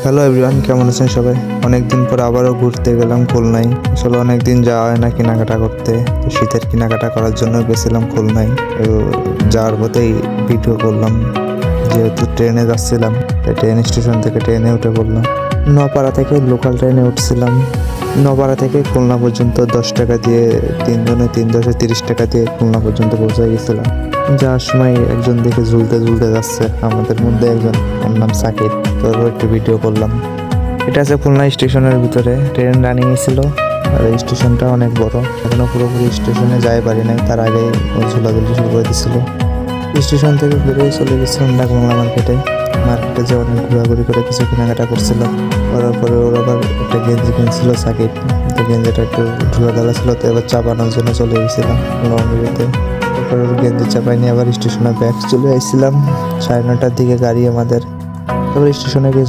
Hello everyone, কেমন আছেন সবাই? অনেকদিন পর আবারও ঘুরতে গেলাম খুলনায়। আসলে অনেকদিন যাওয়া হয় না কেনাকাটা করতে, তো শীতের কেনাকাটা করার জন্য গেছিলাম খুলনায়। তো যাওয়ার পথেই ভিডিও করলাম, যেহেতু ট্রেনে যাচ্ছিলাম তাই ট্রেন স্টেশন থেকে ট্রেনে উঠে পড়লাম। নপাড়া থেকে লোকাল ট্রেনে উঠছিলাম। নপাড়া থেকে খুলনা পর্যন্ত 10 টাকা দিয়ে, 3 জনে 3 × 10 = 30 টাকা দিয়ে খুলনা পর্যন্ত পৌঁছে গেছিলাম। যাওয়ার সময় একজন দেখে ঝুলতে ঝুলতে যাচ্ছে, আমাদের মধ্যে একজন, ওর নাম সাকিব। তোর একটু ভিডিও করলাম। এটা আছে খুলনা স্টেশনের ভিতরে, ট্রেন রানিং ছিল আর এই স্টেশনটা অনেক বড়। এখনো পুরোপুরি স্টেশনে যাই পারি নাই, তার আগেই ঝুলাঝুলি শুরু করে দিছিল। স্টেশন থেকে বেরিয়ে চলে গেছিলাম ডাক বাংলা মার্কেটে। মার্কেটে যে অনেক ঘোরাঘুরি করে কিছু কেনাকাটা করছিলাম। করার পরে ওর আবার একটা গেঞ্জি কিনছিল সাকিব, তো গেঞ্জিটা একটু ঢুলা ছিল, তো এবার চাপানোর জন্য চলে গেছিলাম লন্ড্রিতে। তারপর ওর গেঞ্জি চাপাই নিয়ে আবার স্টেশনে ব্যাগ চলে আসছিলাম। 9:30টার দিকে গাড়ি আমাদের। তারপর স্টেশনে গিয়ে